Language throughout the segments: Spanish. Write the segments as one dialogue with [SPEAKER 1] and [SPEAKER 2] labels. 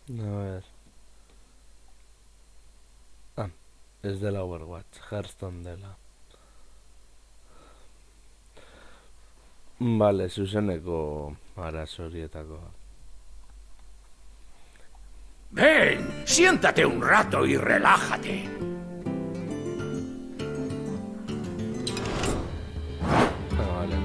[SPEAKER 1] A ver. Ah, ez dela Overwatch, Hearthstone dela. Vale, zuzeneko arazo horietakoa.
[SPEAKER 2] Ven, siéntate un rato y relájate.
[SPEAKER 1] Vale.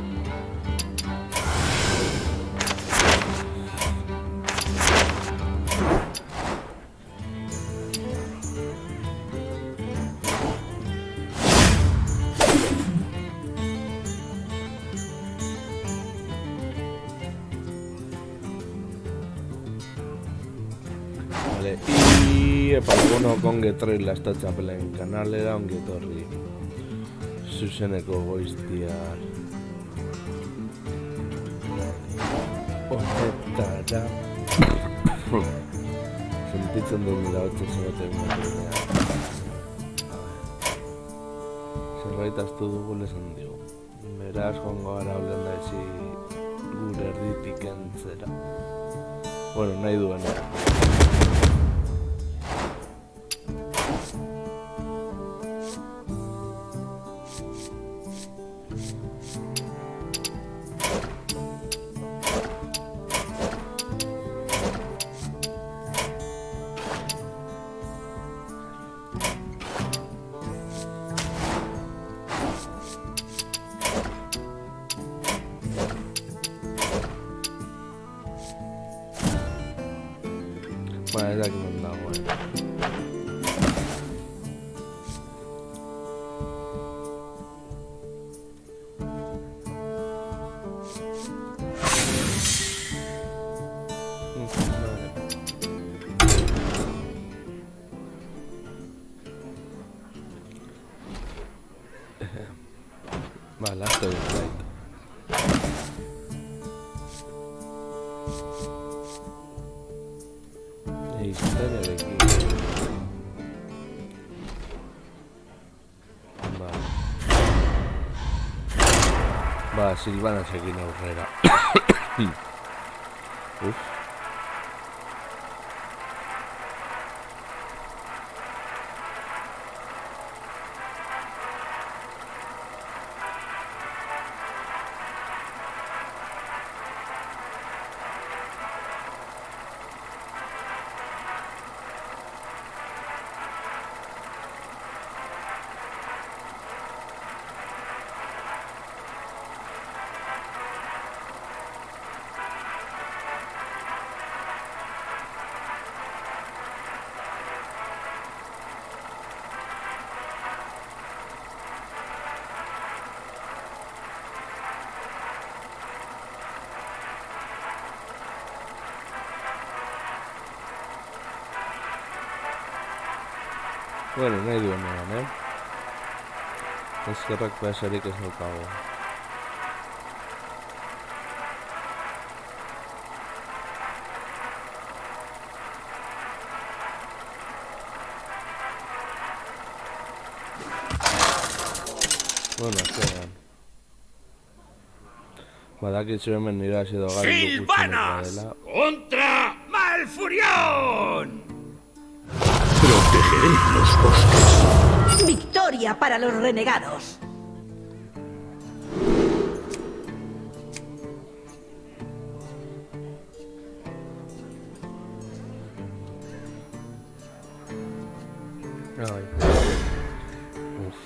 [SPEAKER 1] Vale, y bueno, kongi etorri lastatxapelen kanalera, ongi etorri zuzeneko goiztiar honetara. Sentitzen dut nira hotza zebaten batean. Zerbait astu dugu lesan digu. Beraz, joango gara olen daizi gure erditik entzera. Bueno, nahi duena. Ba, ez dakit non dagoen. Ba, lasto dut zait. Historiarekin. Ba, Silvanasekin aurrera. Uf. Bueno, nahi duenean, Eskerrak behasarik ez daukago. Bueno, zegoen. Badakitzu hemen nire hasi dogar
[SPEAKER 2] ¡Silvanas! ¡Contra Malfurión!
[SPEAKER 3] Protegeré los bosques.
[SPEAKER 4] ¡Victoria para los renegados!
[SPEAKER 1] Ay. Uf.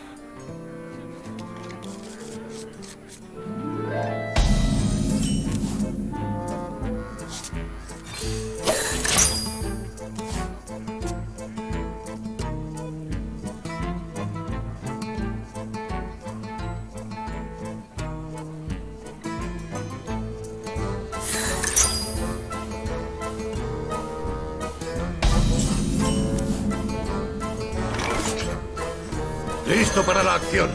[SPEAKER 2] ¡Listo para la acción!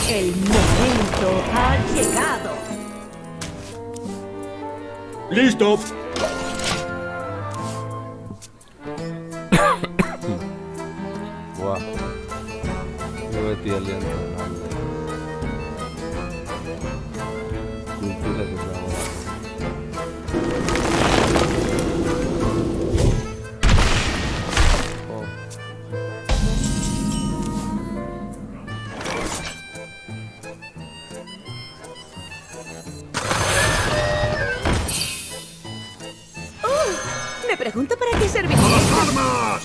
[SPEAKER 4] El momento ha llegado.
[SPEAKER 3] ¡Listo!
[SPEAKER 1] Buah. Yo beti aliento alde. Kultura ez dago.
[SPEAKER 5] pregunto para qué serviría.
[SPEAKER 2] ¡Armas!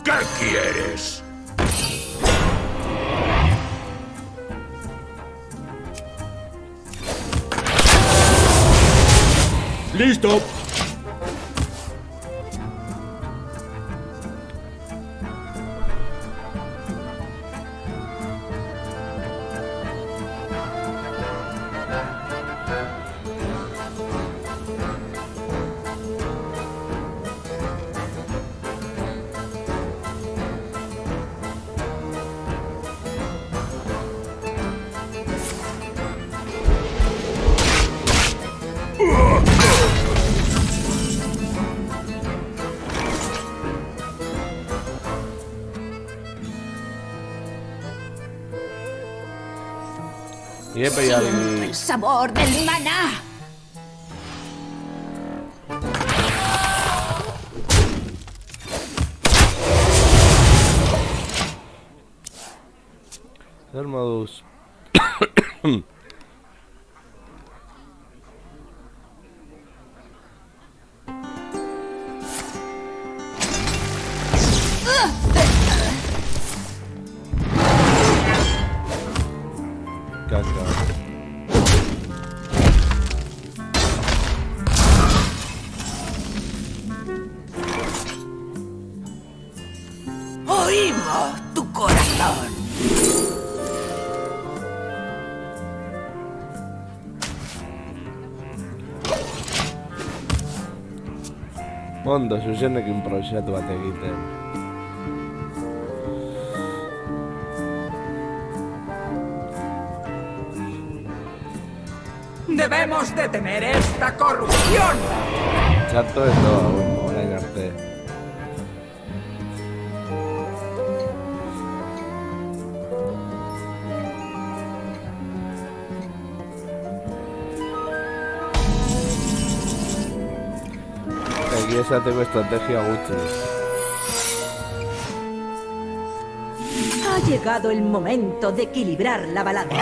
[SPEAKER 2] ¿Qué quieres?
[SPEAKER 3] ¡Listo!
[SPEAKER 1] Y he pillado
[SPEAKER 5] Siento el sabor del maná.
[SPEAKER 1] Hermodus. Caca.
[SPEAKER 5] Oímos tu corazón.
[SPEAKER 1] Ondo, zuzenekin proxeatu bat egiten.
[SPEAKER 2] ¡Debemos detener esta corrupción!
[SPEAKER 1] Txarto ez doa, orain arte. Egia esateko estrategia gutxi.
[SPEAKER 4] Ha llegado el momento de equilibrar la balanza.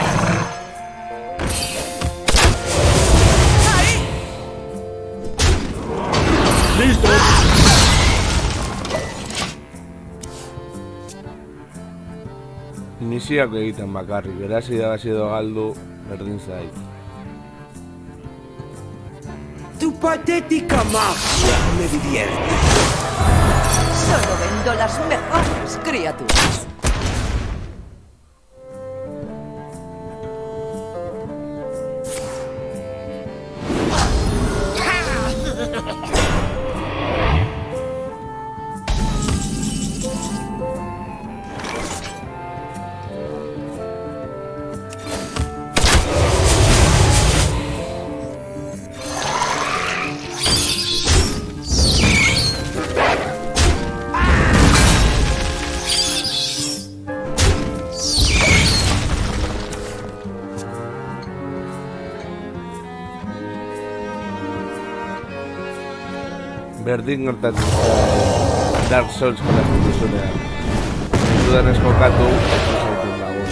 [SPEAKER 3] ¡Listo!
[SPEAKER 1] Misiak egiten bakarrik, beraz irabazi edo galdu berdin zait.
[SPEAKER 2] Tu patética magia me divierte.
[SPEAKER 5] Solo vendo las mejores criaturas.
[SPEAKER 1] Berdin gertatzen Dark Souls jolasten duzunean. Dudan eskokatu, ez zaitun lagun.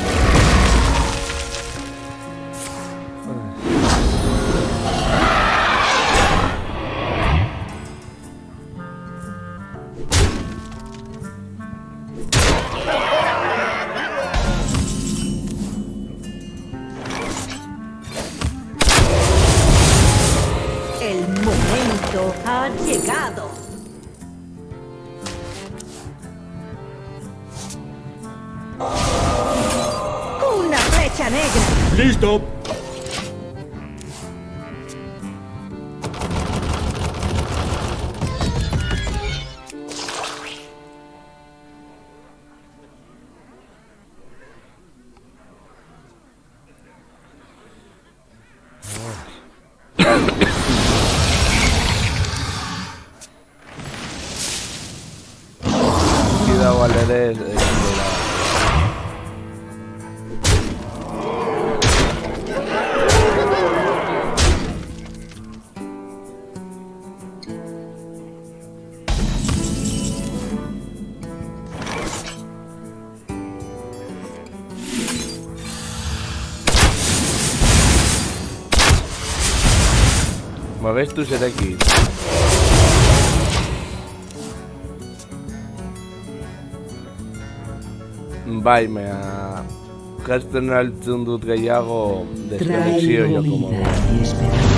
[SPEAKER 4] El momento ha llegado. Una flecha negra.
[SPEAKER 3] Listo.
[SPEAKER 1] Cuidado al ere de la... Babestu zerekin. Bai, mea... Jasten altzun dut gehiago deskonexio joko modu.
[SPEAKER 4] y esperanza.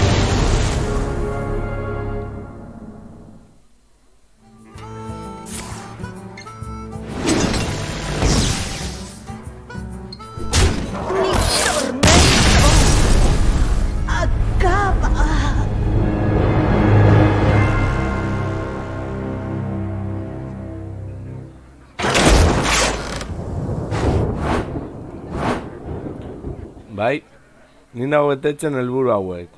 [SPEAKER 4] ¡Mi tormento acaba!
[SPEAKER 1] Bai, ni nago betetzen helburu hauek.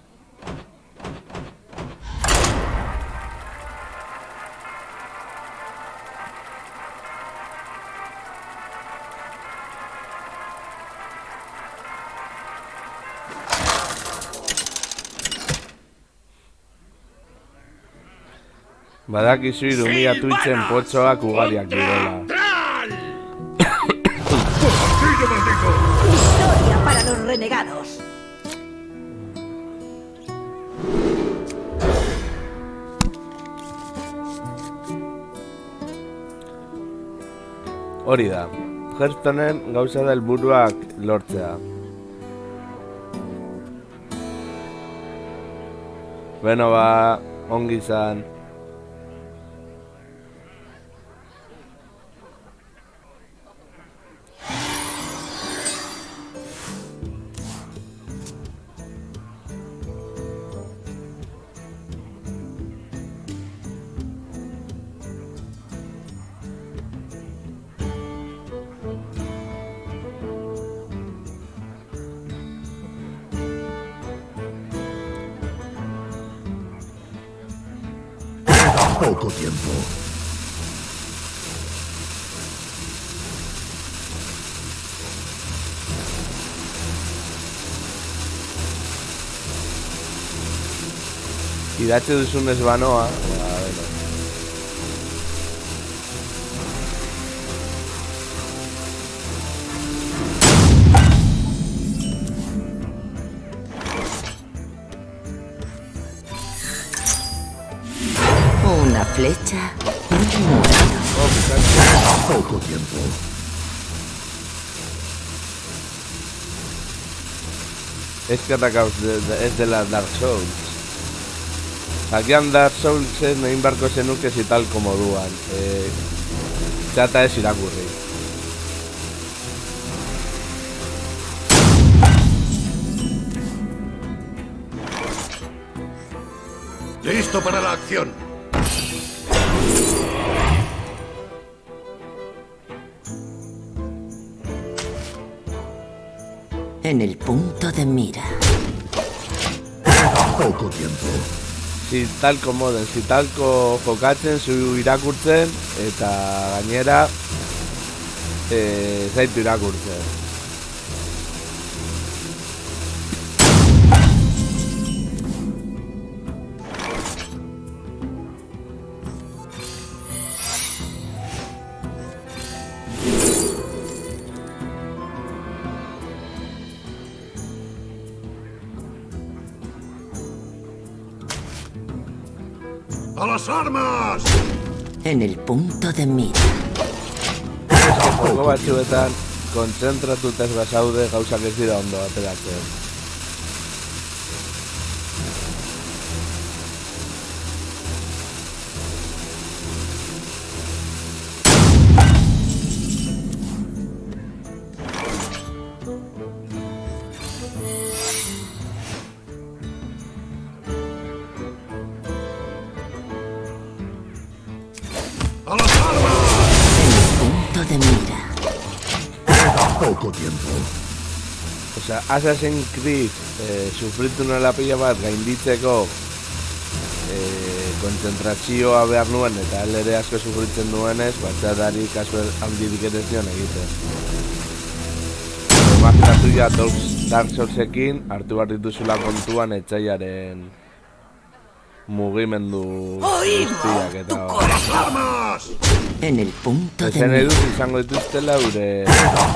[SPEAKER 1] Badakizu irumia tuitzen potxoak ugariak direla.
[SPEAKER 4] Victoria para los renegados.
[SPEAKER 1] Hori da, Hearthstoneen gauza da helburuak lortzea. Beno ba, ongi izan.
[SPEAKER 3] Poco tiempo.
[SPEAKER 1] Idatze duzunez banoa, beno.
[SPEAKER 5] Una flecha y un muerto.
[SPEAKER 3] Poco tiempo.
[SPEAKER 1] Eskerrak ez dela Dark Souls. Agian Dark Souls egin beharko zenuke zitalko moduan. Txata ez irakurri.
[SPEAKER 2] ¡Listo para la acción!
[SPEAKER 5] En el punto de mira.
[SPEAKER 3] Poco tiempo.
[SPEAKER 1] Zitalko moden, zitalko jokatzen, zu irakurtzen, eta gainera zaitu irakurtzen.
[SPEAKER 2] ¡A las armas!
[SPEAKER 5] En el punto de mira.
[SPEAKER 1] Joko batzuetan, kontzentratuta ez bazaude gauzak ez dira ondo ateratzen.
[SPEAKER 3] poco tiempo.
[SPEAKER 1] Osea, Assassin's Creed sufritu nuela pila bat gainditzeko kontzentrazioa behar nuen eta ere asko sufritzen duenez, batxatari kasu handirik ere zion egiten. Imaginatu ja Dark Soulsekin hartu behar dituzula kontuan etxaiaren mugimendu guztiak eta
[SPEAKER 5] En el punto de
[SPEAKER 1] ezen
[SPEAKER 5] mira.
[SPEAKER 1] eduz izango dituztela gure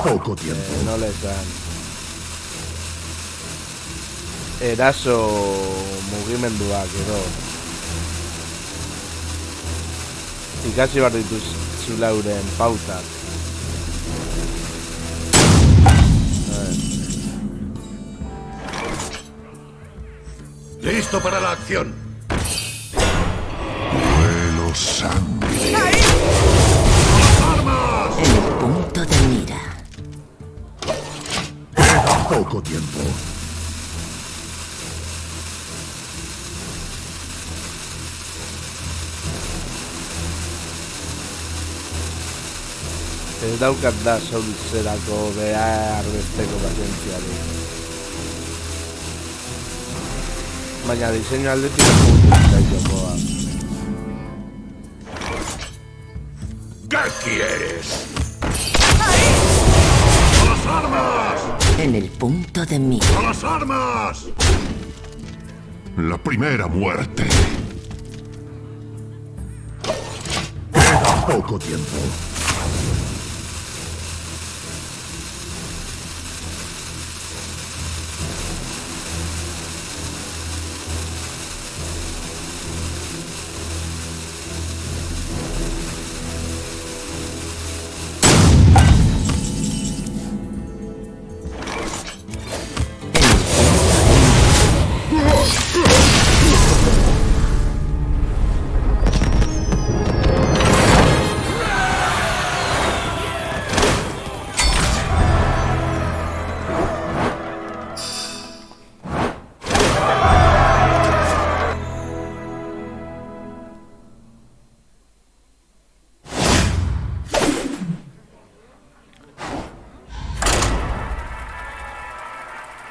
[SPEAKER 3] Poco tiempo.
[SPEAKER 1] nola esan eraso mugimenduak edo ikasi behar dituzula euren pautak.
[SPEAKER 3] Listo para la acción. Vuelo sangre.
[SPEAKER 5] En el punto de mira.
[SPEAKER 3] Poco tiempo.
[SPEAKER 1] Ez daukat da Soulserako behar besteko pazientziarik. Baina diseinu aldetik ez jokoa.
[SPEAKER 2] ¿Qué quieres?
[SPEAKER 3] ¡A las armas!
[SPEAKER 5] En el punto de mira.
[SPEAKER 3] ¡A las armas! La primera muerte. Poco tiempo.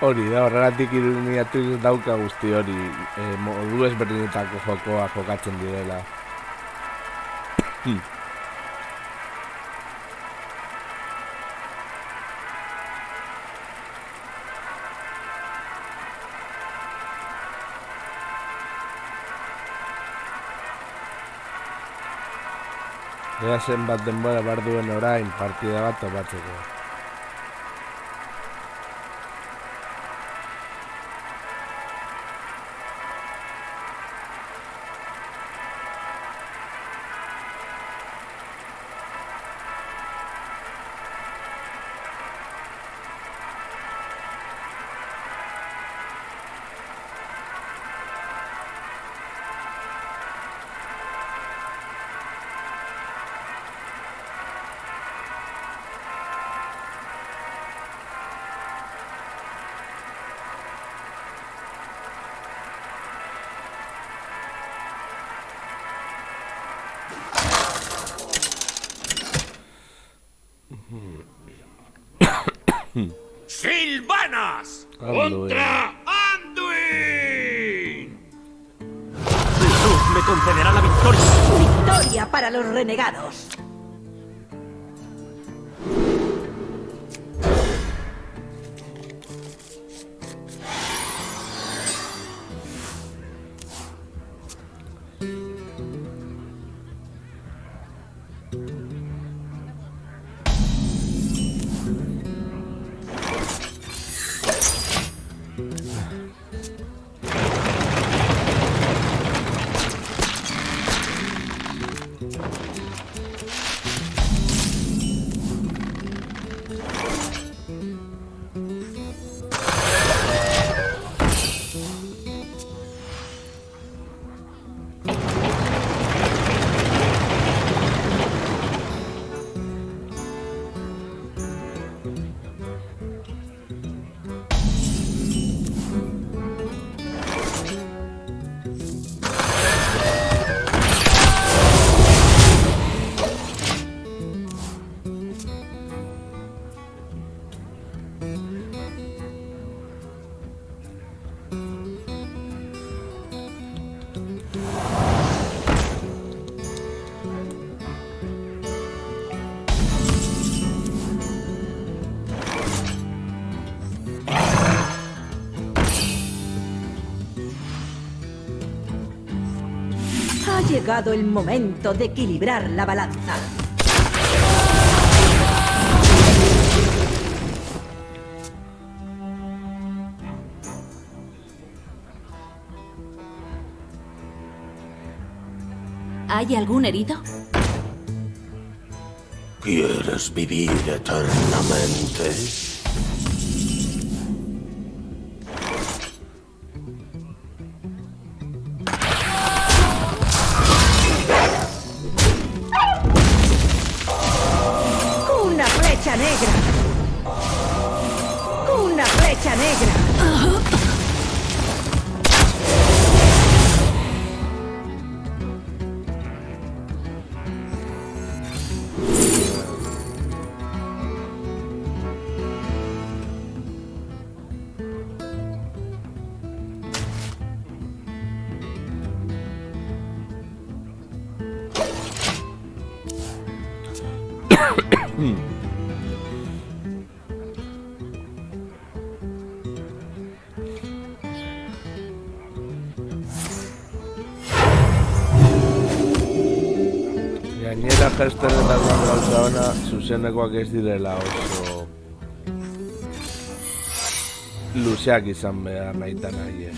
[SPEAKER 1] Hori da, horregatik irudimatu dauka guzti hori, modu ezberdinetako jokoa jokatzen direla. Ea zenbat denbora behar duen orain partida bat topatzeko.
[SPEAKER 2] ¡Silvanas!
[SPEAKER 1] Anduin.
[SPEAKER 2] ¡Contra Anduin!
[SPEAKER 6] Jesús me concederá la victoria.
[SPEAKER 4] Victoria para los renegados. llegado el momento de equilibrar la balanza.
[SPEAKER 7] ¿Hay algún herido?
[SPEAKER 2] ¿Quieres vivir eternamente?
[SPEAKER 4] ¡Una flecha negra! ¡Una flecha negra!
[SPEAKER 1] Gainera gesterretan gauza ona zuzenekoak ez direla oso luzeak izan behar nahita nahi.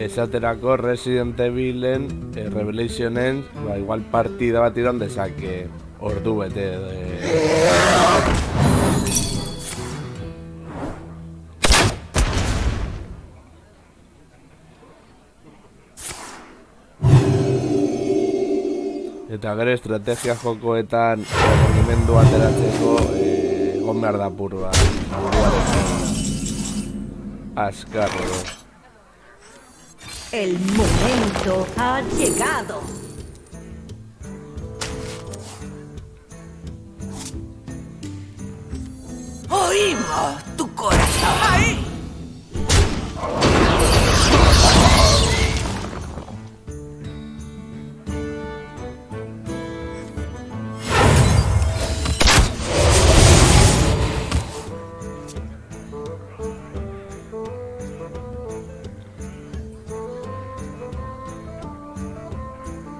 [SPEAKER 1] Esaterako Resident Evilen, Revelationen, igual partida bat iran dezake ordu bete Eta gero estrategia jokoetan regimendu ateratzeko egon behar da purba azkar edo.
[SPEAKER 4] El momento ha llegado.
[SPEAKER 5] Oímos tu corazón. ¡Ahí!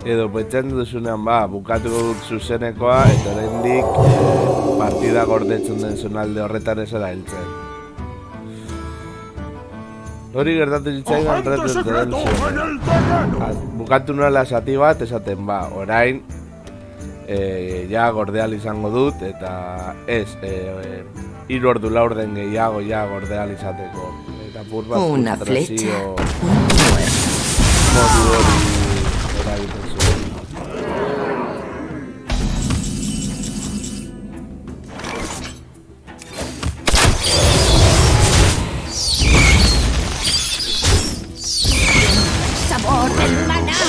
[SPEAKER 1] Edo pentsan duzunean bukatuko dut zuzenekoa eta oraindik partida gordetzen den zonalde horretan ez da heltzen. Hori gertatu zitzaidan Red Dead Redemption. Bukatu nuela esati bat esaten orain ja gordeal izango dut eta ez 3 ordu laurden gehiago ja gordeal izateko. Eta pur bat
[SPEAKER 5] Una flecha,
[SPEAKER 1] modu hori eragiten zuen.
[SPEAKER 7] ¡Sabor del maná!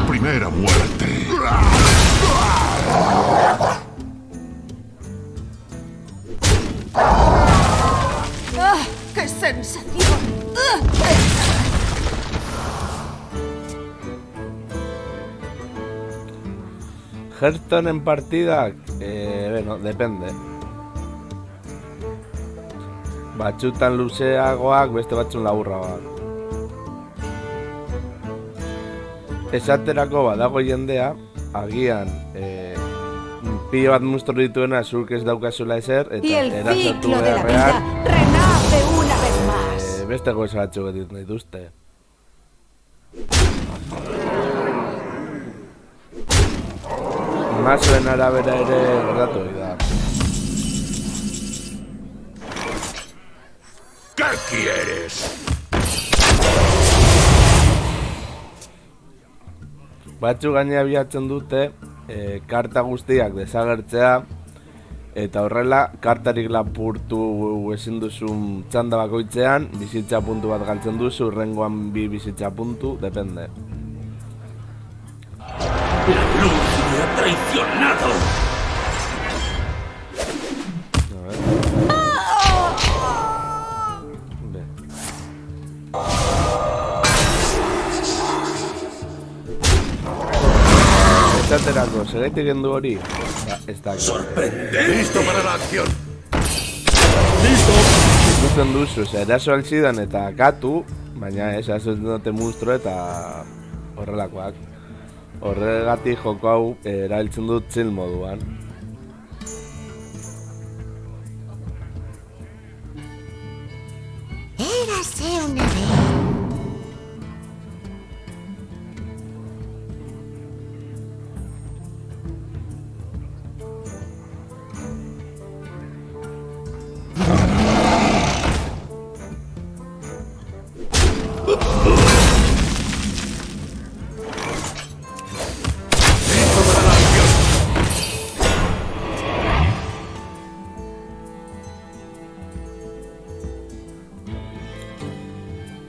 [SPEAKER 3] Primera muerte.
[SPEAKER 7] ¡Qué sensación!
[SPEAKER 1] Hearthstone en partidak, bueno, depende. Batzutan luzeagoak, beste batzun laburragoak. Esaterako badago jendea, agian pilo bat monstro dituena zurk ez daukazula ezer,
[SPEAKER 4] Y
[SPEAKER 1] eta
[SPEAKER 4] el
[SPEAKER 1] erasatu
[SPEAKER 4] ciclo de la vida
[SPEAKER 1] beharrean
[SPEAKER 4] renace una vez más.
[SPEAKER 1] beste goza batzuk ditu dituzte. Masoen arabera ere gertatu da.
[SPEAKER 2] ¿Qué quieres?
[SPEAKER 1] Batzuk gainea bilatzen dute karta guztiak desagertzea eta horrela kartarik lapurtu ezin duzun txanda bakoitzean bizitza puntu bat galtzen duzu, hurrengoan 2 bizitza puntu, depende.
[SPEAKER 2] La luz me ha traicionado.
[SPEAKER 1] A ver. Bé. Esaterako, segaitik gendu hori? Ba, ez da.
[SPEAKER 3] ¡Listo para la acción!
[SPEAKER 1] Ikusten duzu, eraso altzidan eta katu, baina ez, dute monstro eta horrelakoak. Horregatik joko hau erabiltzen dut chill moduan.
[SPEAKER 7] Érase una vez.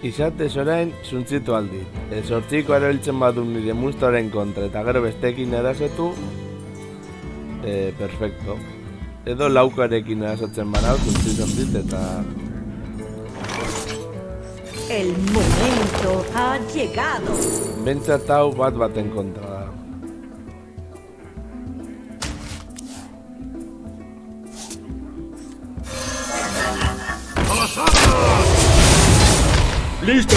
[SPEAKER 1] Izatez orain, zuntzitu aldi. Zortziko erabiltzen badu nire monstruoaren kontra eta gero besteekin erasetu, perfecto. Edo laukarekin erasatzen banau, zuntzitzen dit eta...
[SPEAKER 4] El momento ha llegado.
[SPEAKER 1] Bentsat hau baten kontra da.
[SPEAKER 6] ¡Listo!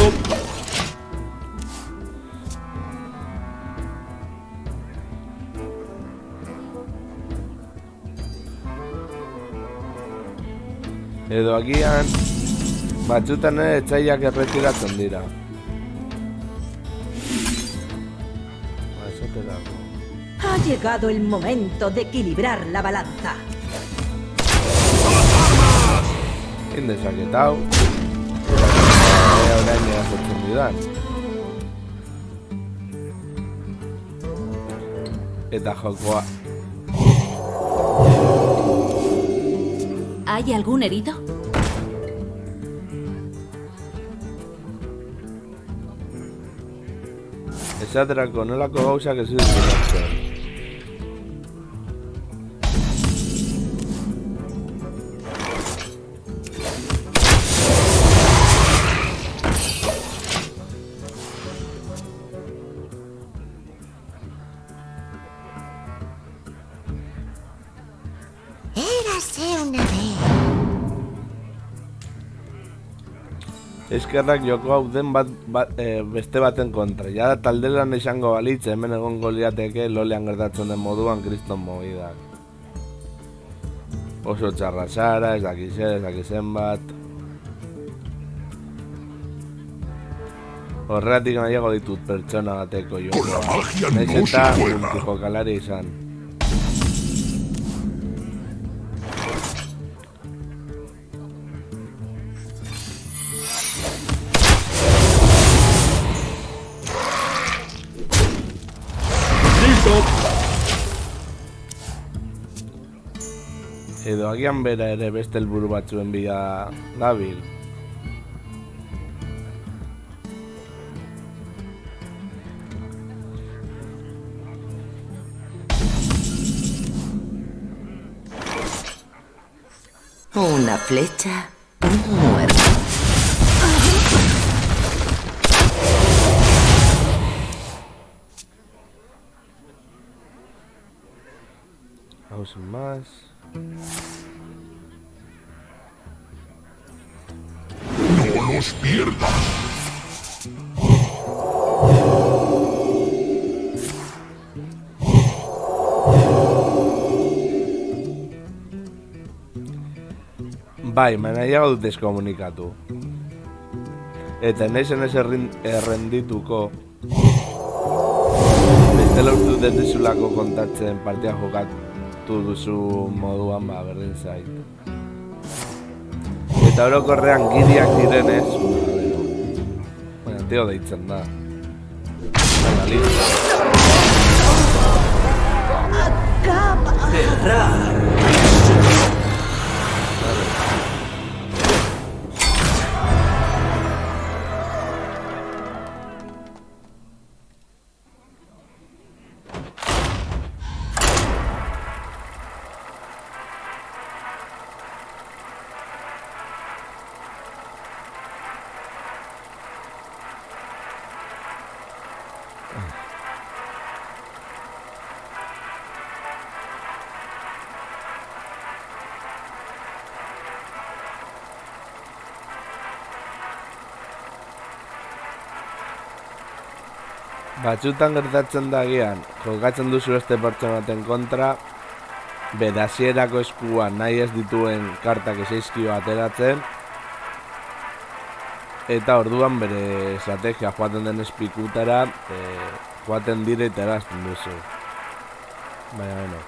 [SPEAKER 1] Edo agian, batzutan ere etxaiak erretiratzen dira. Esaterako.
[SPEAKER 4] Ha llegado el momento de equilibrar la balanza.
[SPEAKER 1] Indezaket hau. Orain erasotzen didan. Eta jokoa.
[SPEAKER 7] ¿Hay algún herido?
[SPEAKER 1] Esaterako nolako gauzak ez dut zinatzen.
[SPEAKER 7] Érase una vez.
[SPEAKER 1] Eskerrak joko hau den beste baten kontra. Ja taldelan izango balitze, hemen egongo lirateke lolean gertatzen den moduan kriston mogidak. Oso txarra zara, ez dakizen bat. Horregatik nahiago ditut pertsona bateko jokoa.
[SPEAKER 3] Con la magia
[SPEAKER 1] Naiz
[SPEAKER 3] no
[SPEAKER 1] eta
[SPEAKER 3] se juega.
[SPEAKER 1] multijokalari izan. Edo agian bera ere beste helburu batzuen bila dabil.
[SPEAKER 5] Una flecha, un muerto.
[SPEAKER 1] Hau sin más.
[SPEAKER 3] ¡No los pierdas!
[SPEAKER 1] Bai, nahiago dut deskomunikatu. Eta naizen ez errendituko. Bestela uste dut ez dizulako kontatzen partia jokatu duzu moduan, berdin zait. Eta orokorrean gidiak direnez, baina teo deitzen da. Baina, listo. Batzutan gertatzen da agian, jokatzen duzu beste pertsona baten kontra, bere hasierako eskuan nahi ez dituen kartak eseizkio ateratzen, eta orduan bere estrategia joaten den espikutara, joaten dire eta erazten duzu. Baina, bueno.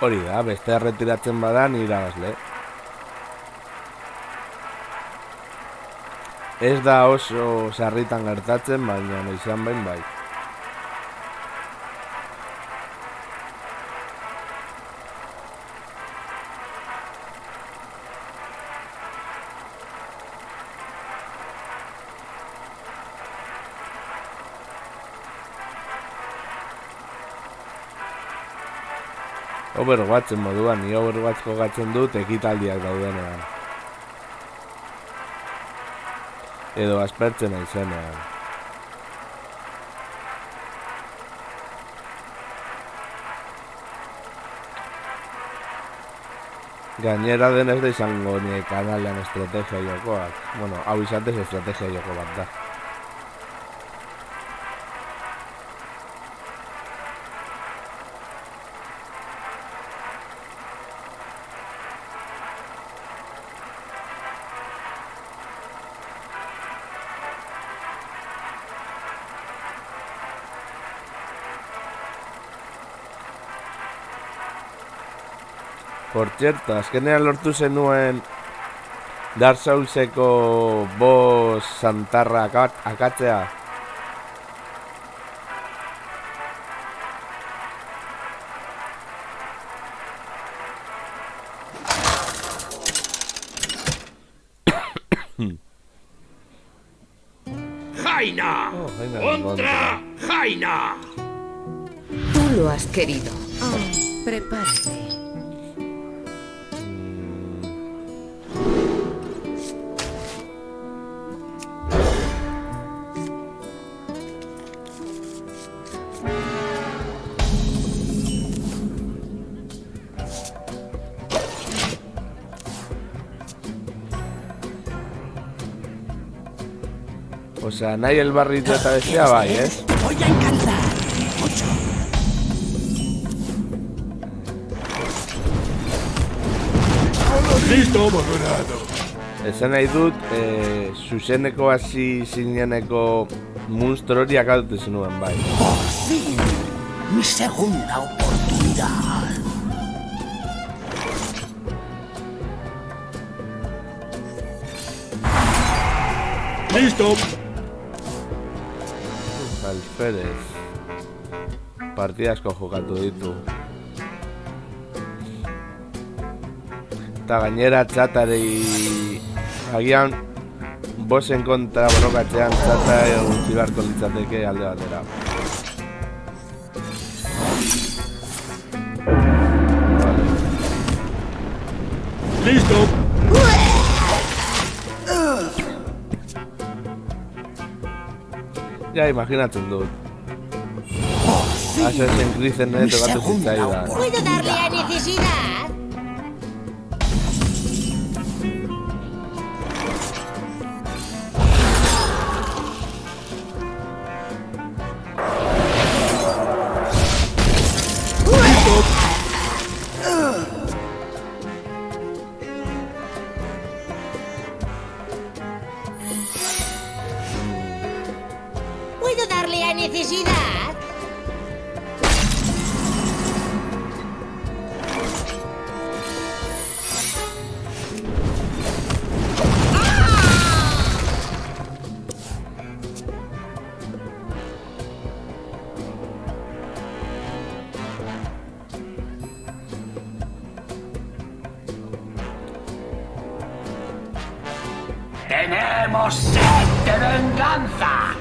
[SPEAKER 1] Hori da, beste erretiratzen badan irabazle. Ez da oso sarritan gertatzen, baina izan behin bai. Overwatchen moduan, ni Overwatch jokatzen dut ekitaldiak daudenean. Edo aspertzen naizenean. Gainera denez da izango nire kanalean estrategia jokoak. Bueno, hau izatez estrategia joko bat da. Por cierto, azkenean lortu zenuen Dark Soulseko boss santarra akatzea.
[SPEAKER 2] ¡Jaina!
[SPEAKER 1] Jaina
[SPEAKER 2] ¡Contra Jaina!
[SPEAKER 5] Tú lo has querido.
[SPEAKER 7] Prepárate.
[SPEAKER 1] Osea, nahi el barrito eta bestea bai, ez?
[SPEAKER 2] Voy a encantar.
[SPEAKER 3] Listo, abandonado.
[SPEAKER 1] Esan nahi dut, zuzeneko hasi zineneko monstro hori akadute zenuen bai.
[SPEAKER 2] Por fin, mi segunda oportunidad.
[SPEAKER 3] Listo.
[SPEAKER 1] Alferez. Partida asko jokatu ditu. Eta gainera txatari agian bosen kontra borrokatzean txata gutxi beharko litzateke alde batera. Vale.
[SPEAKER 3] Listo.
[SPEAKER 1] Ja, imaginatzen dut. Assassin's Creed tokatu zitzaidan.
[SPEAKER 7] ¿Puedo darle a necesidad?
[SPEAKER 2] ¡Tenemos sed de venganza!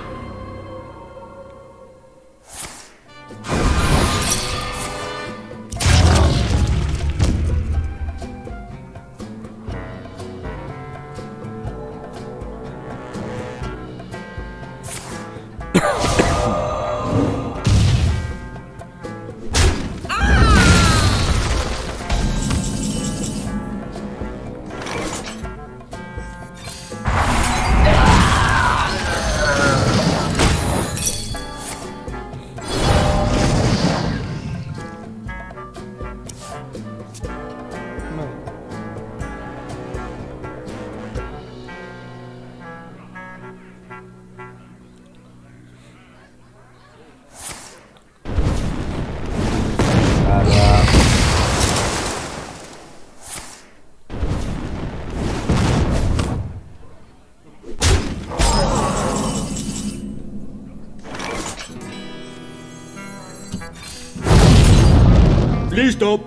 [SPEAKER 3] Listo.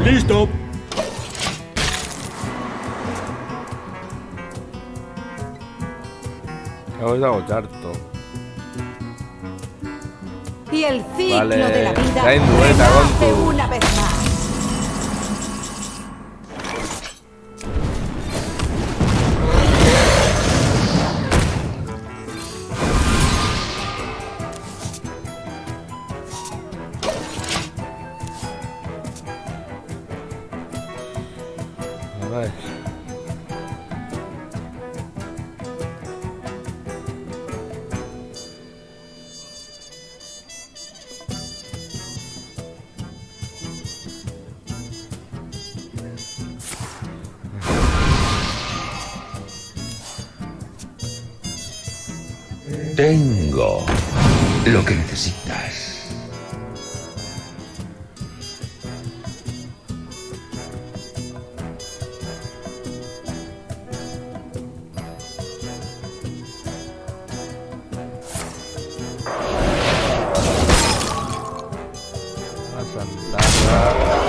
[SPEAKER 3] Listo.
[SPEAKER 1] Vamos a agotarlo.
[SPEAKER 4] Y el ciclo
[SPEAKER 1] Vale,
[SPEAKER 4] de la vida
[SPEAKER 1] traen vuelta,
[SPEAKER 4] renace
[SPEAKER 1] Gontu.
[SPEAKER 4] una vez más.
[SPEAKER 1] A ver.
[SPEAKER 2] Tengo lo que necesitas.
[SPEAKER 1] A Santana.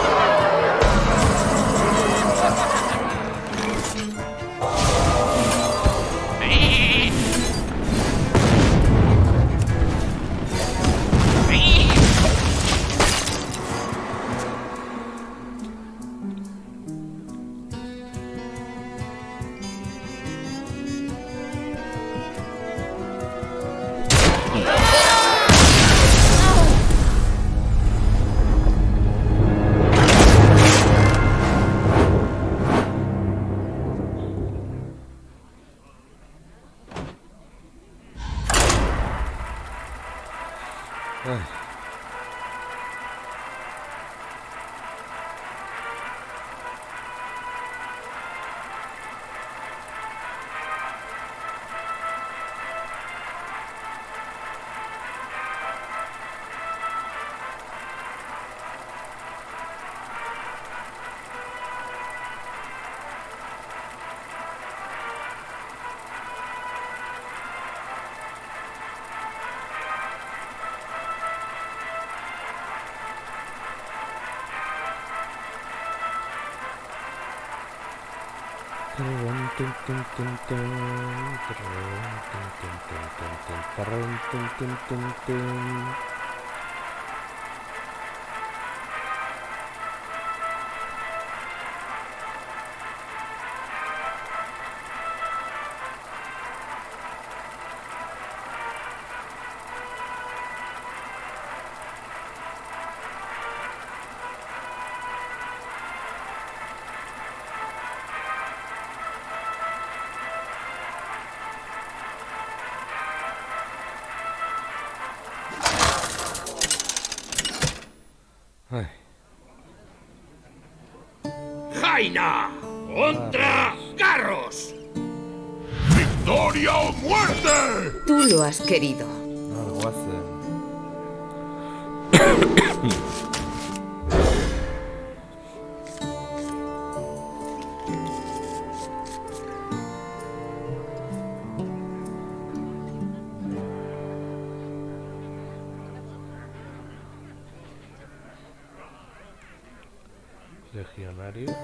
[SPEAKER 1] Ay.
[SPEAKER 2] ¡Jaina! ¡Contra! carros!
[SPEAKER 3] ¡Victoria o muerte!
[SPEAKER 5] Tú lo has querido.
[SPEAKER 1] Algo hace. Legionario.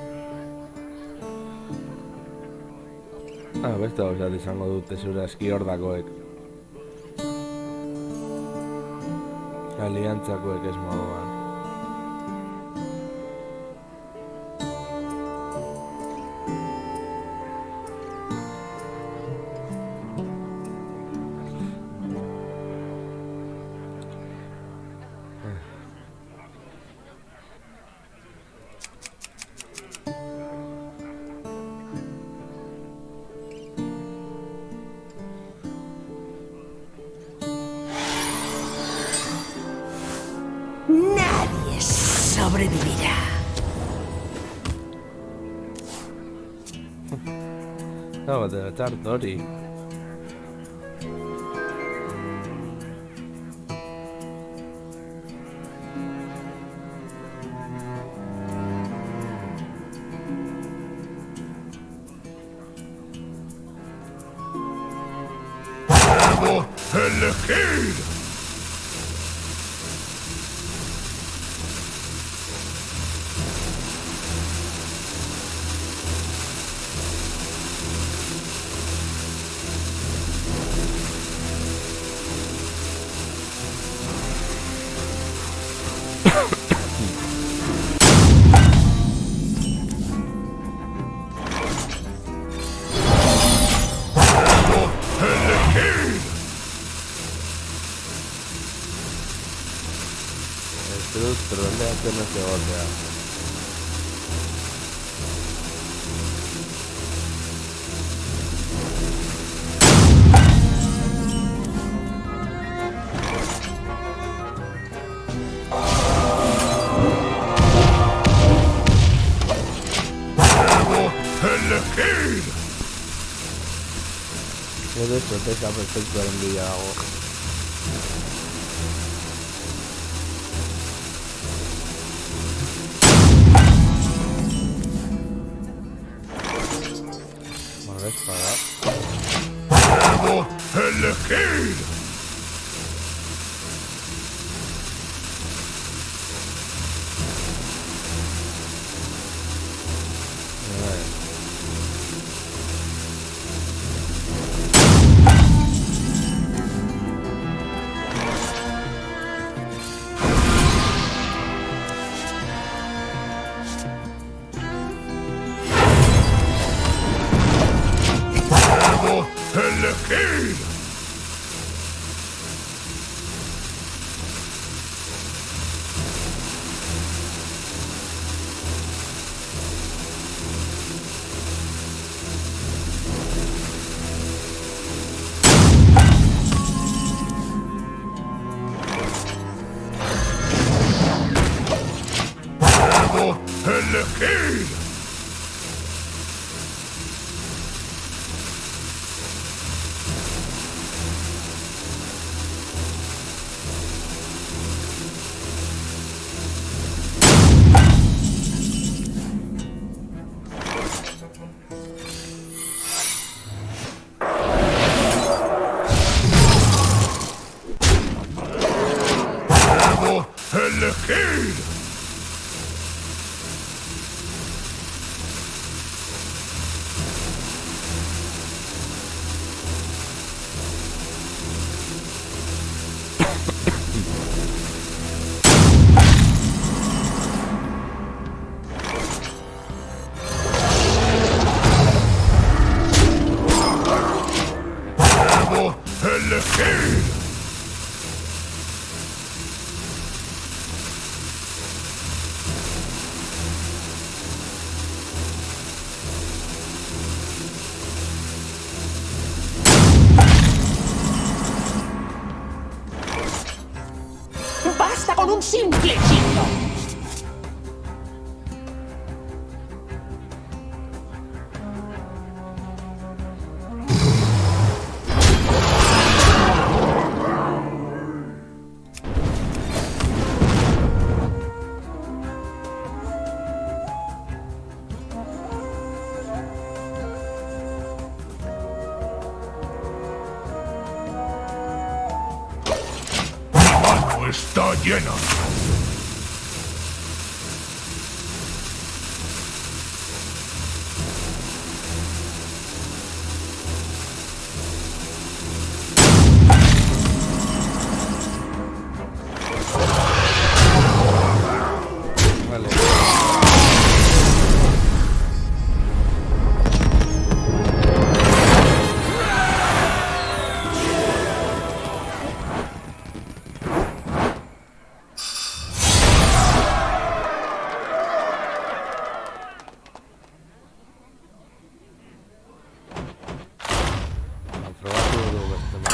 [SPEAKER 1] Beste gauzat izango dute zure eski hordakoek. Aliantzakoek ez moduan.
[SPEAKER 4] Nadie sobrevivirá.
[SPEAKER 1] No, debe estar Tori.
[SPEAKER 3] ¡Elegid!
[SPEAKER 1] Troleatzen ez egotea.
[SPEAKER 3] ¡Elegid!
[SPEAKER 1] Edo estrategia perfektuaren bila dago.
[SPEAKER 3] ¡Elegid! ¡Elegid! ¡Elegid! ¡Elegid! llena.
[SPEAKER 1] Vale. Al trovato dove stiamo.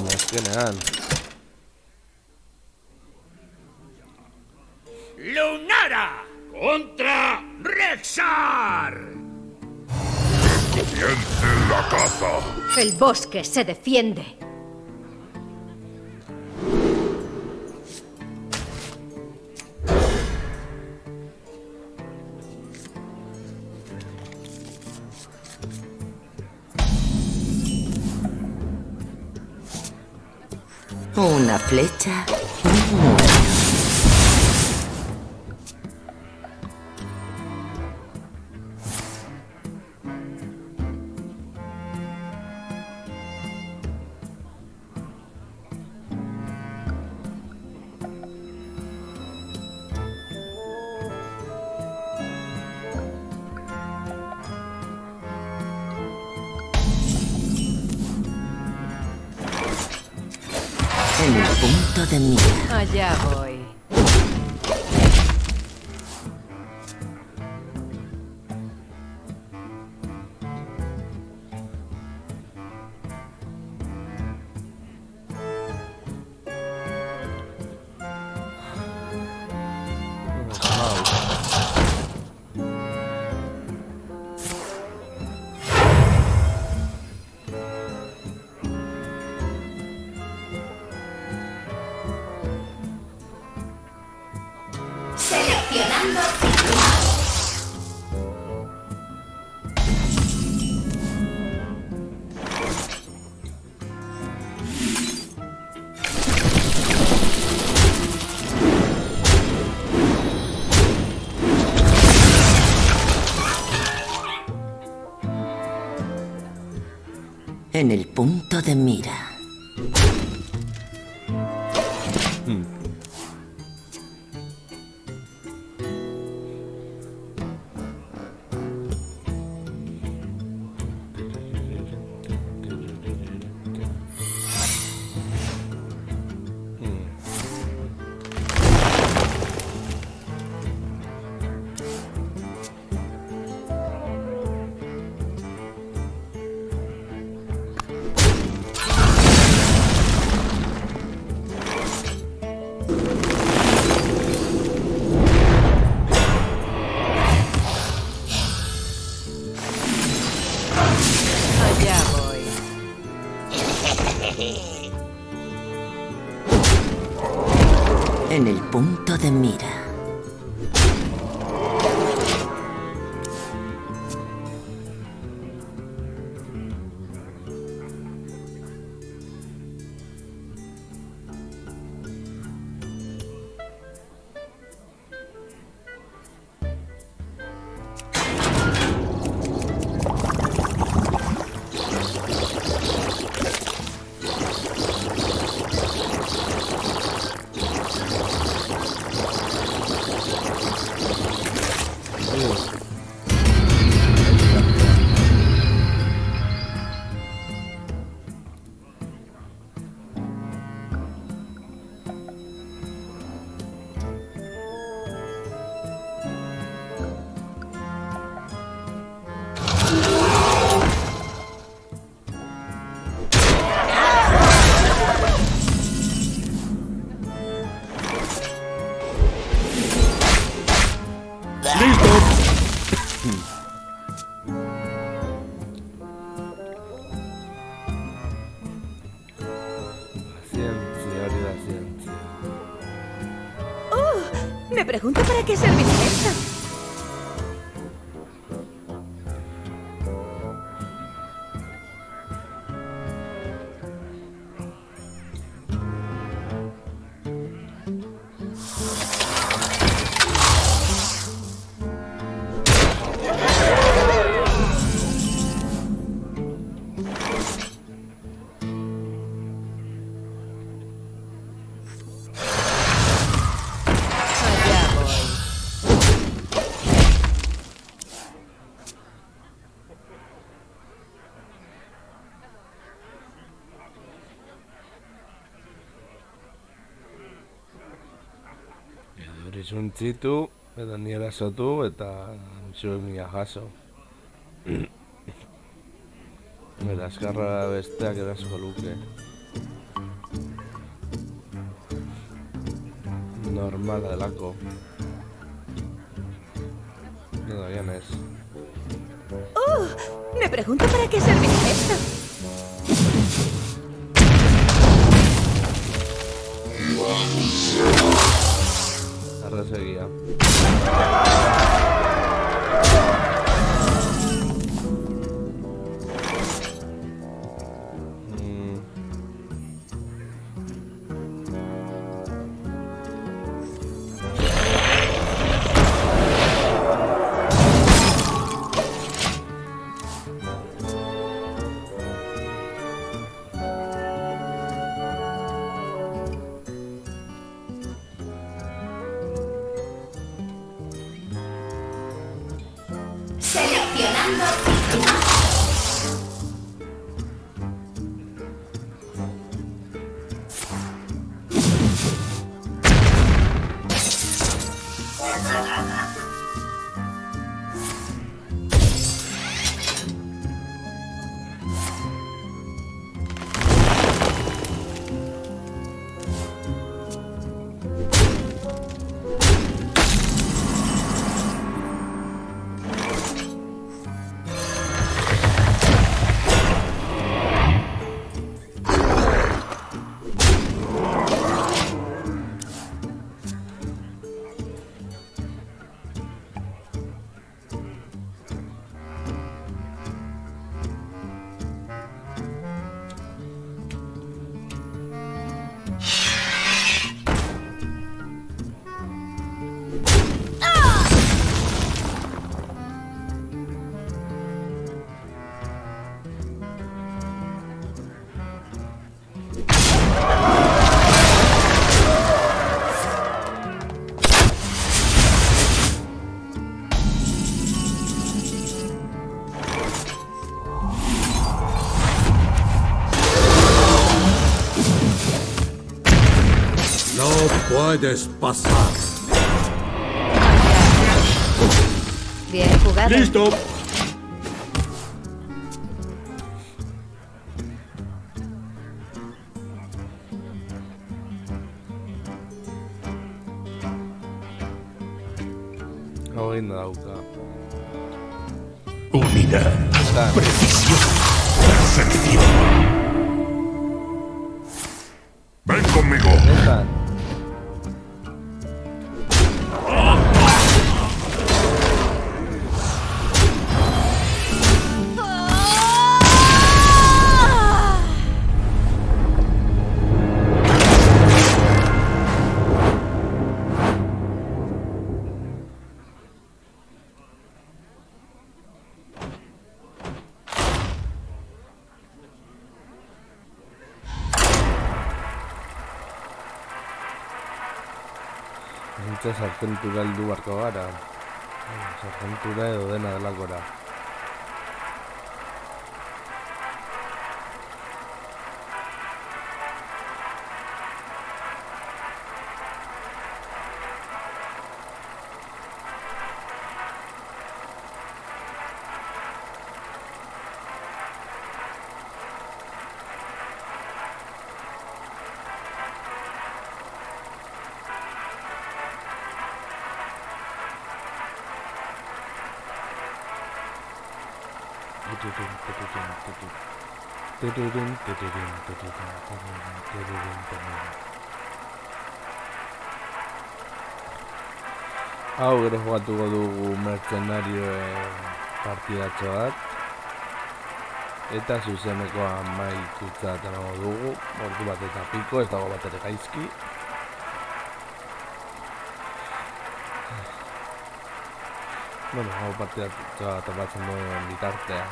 [SPEAKER 1] Azkenean.
[SPEAKER 2] Lunara contra Rexar.
[SPEAKER 3] Comience la caza.
[SPEAKER 5] El bosque se defiende. Una flecha, un muerto. En el punto de mira.
[SPEAKER 7] Allá voy.
[SPEAKER 5] En el punto de mira. En el punto de mira.
[SPEAKER 4] Me pregunto para qué servirá esto.
[SPEAKER 1] Zuntzitu, eta ni erasotu, eta zuen mila jaso. Bera, azkarra besteak erasko luke. Normala delako. Edo gian ez.
[SPEAKER 4] Me pregunto para qué servirá esto.
[SPEAKER 1] Arrasegia.
[SPEAKER 2] Puedes pasar.
[SPEAKER 5] Bien jugado.
[SPEAKER 2] ¡Listo!
[SPEAKER 1] Hogin dauka.
[SPEAKER 3] Unidad.
[SPEAKER 1] Está.
[SPEAKER 3] Precisión. Perfección. Ven conmigo.
[SPEAKER 1] Está. Nintza sartentura heldu barko gara. Sartentura edo dena delakora. Hau gero jugatuko dugu mercenarioen partidatxo bat. Eta zuzeneko amaikutza tengo dugu. Ordu bat eta piko, ez dago bat ere gaizki. Bueno, hau partidatxo bat topatzen duen bitartean.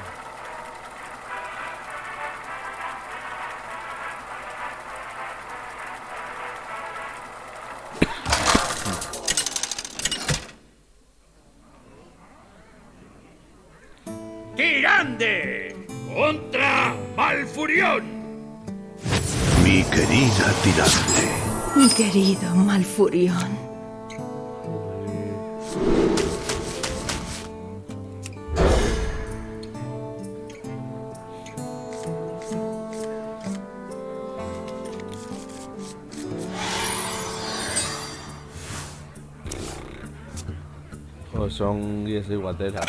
[SPEAKER 2] ¡Tirande! ¡Contra Malfurión!
[SPEAKER 3] Mi querida Tirande.
[SPEAKER 4] Mi querido Malfurión.
[SPEAKER 1] Son guías de guatera.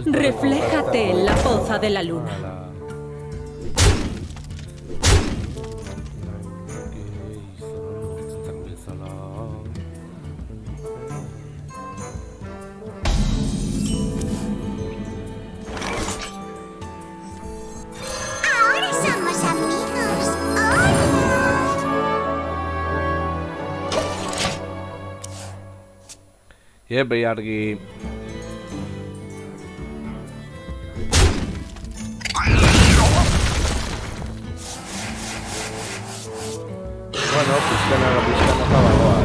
[SPEAKER 4] Refléjate en la poza de la luna.
[SPEAKER 8] Ahora somos amigos. ¡Hola!
[SPEAKER 1] Jepe argi. Bueno, pizkana zabagoa.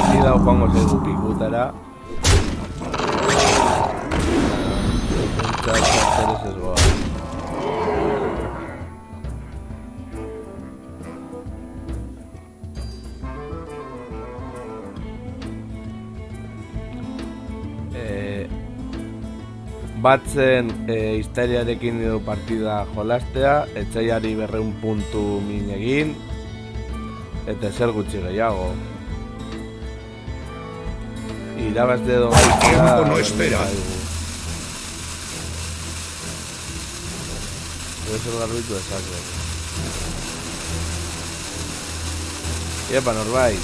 [SPEAKER 1] Ni dago joango zaigu pikutara. Batzen historiarekin edo partida jolastea, etxaiari 200 puntu min egin, eta zer gutxi gehiago. Irabazte edo
[SPEAKER 3] El tiempo no espera.
[SPEAKER 1] Debe ser garbitu ezak. Iepa, norbait.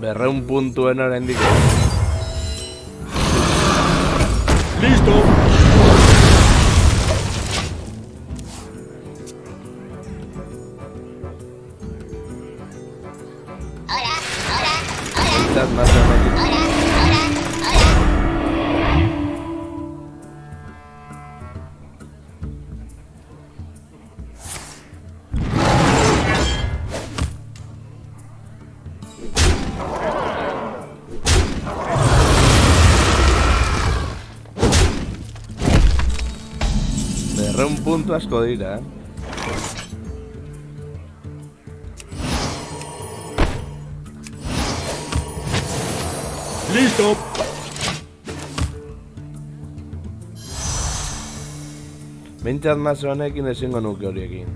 [SPEAKER 1] Berreun puntuen oraindik.
[SPEAKER 3] ¡Listo!
[SPEAKER 1] Estás más o menos. Berreun puntu asko dira,
[SPEAKER 3] ¡Listo!
[SPEAKER 1] Behintzat mazo honekin ezingo nuke horiekin.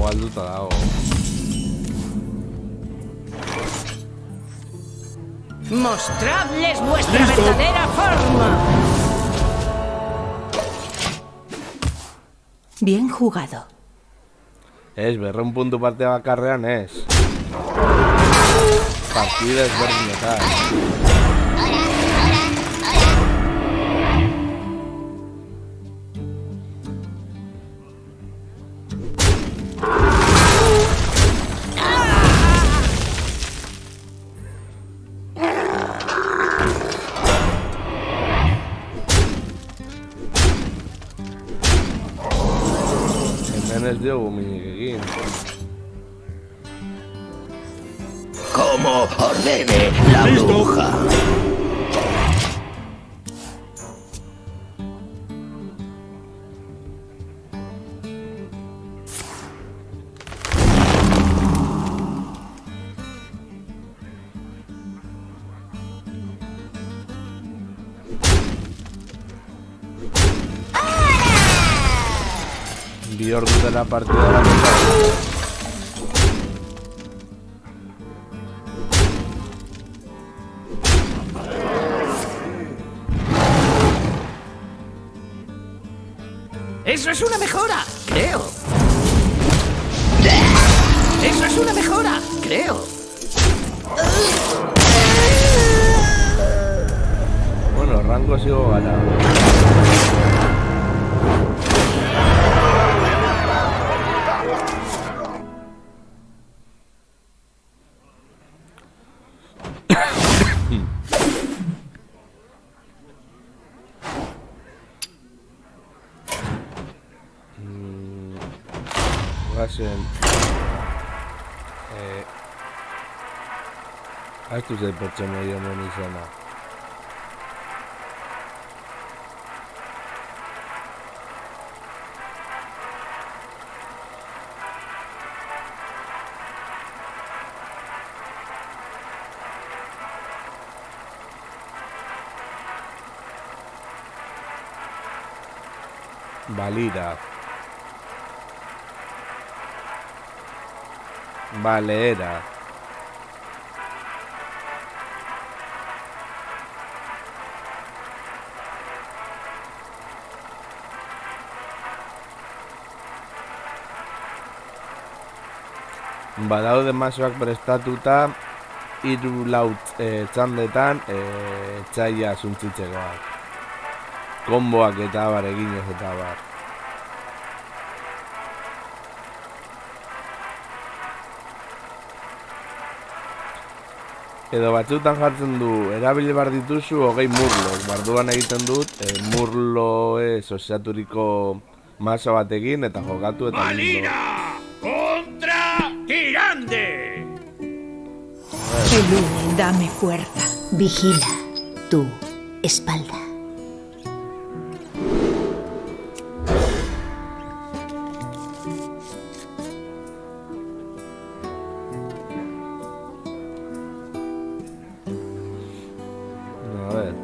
[SPEAKER 1] Galduta dago.
[SPEAKER 4] Mostradles vuestra verdadera forma. Bien jugado.
[SPEAKER 1] Ez, berreun puntu partea bakarrean ez. Partida ezberdinetan. Hemen ez diogu minik egin.
[SPEAKER 3] Como ordene la bruja.
[SPEAKER 1] Bi ordu dela partida da.
[SPEAKER 2] ¡Eso es una mejora! Creo. ¡Eso es una mejora! Creo.
[SPEAKER 1] Bueno, rango sigo ganando. Gasen hartu zen pertsonai honen izena. Valira. Valera. Badaude mazoak prestatuta, 3-4 txandetan etxaila suntzitzekoak. Konboak eta abar eginez eta abar. Edo batzutan jartzen du, erabili bar dituzu 20 murlok. Barduan egiten dut, murloez osaturiko maso batekin eta jokatu eta lindo.
[SPEAKER 2] ¡Contra Tirande!
[SPEAKER 4] Elud, dame fuerza.
[SPEAKER 5] Vigila tu espalda.
[SPEAKER 1] A ver.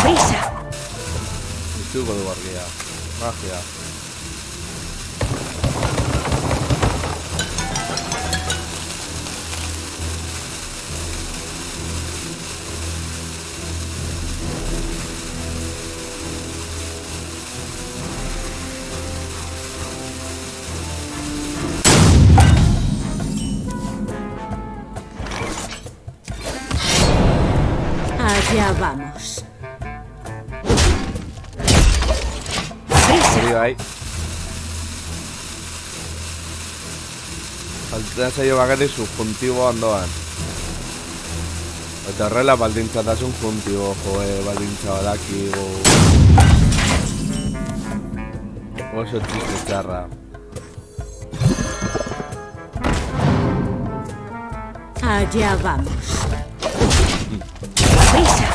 [SPEAKER 4] ¡Prisa!
[SPEAKER 1] Iztuko du argia. Magia.
[SPEAKER 4] Allá vamos.
[SPEAKER 1] Hori bai. Falta zaio bakarrik subjuntibo ondoan. Eta horrela baldintzatasun juntibo, baldintza badakigu. Oso txiste txarra.
[SPEAKER 4] Allá vamos. ¡Prisa!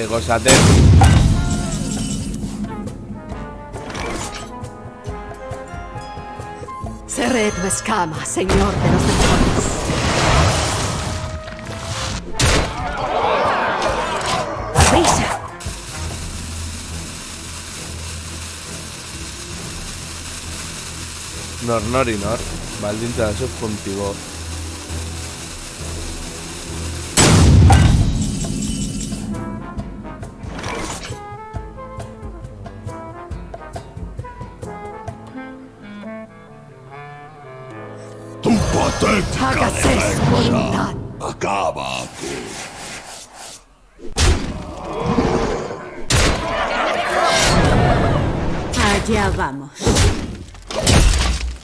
[SPEAKER 1] Gozate.
[SPEAKER 7] Seré tu escama, señor de los demonios.
[SPEAKER 4] ¡Prisa!
[SPEAKER 1] Nori, baldintza subjuntibo.
[SPEAKER 3] Tu patética
[SPEAKER 7] Hágase su voluntad.
[SPEAKER 3] acaba aquí.
[SPEAKER 4] Allá vamos.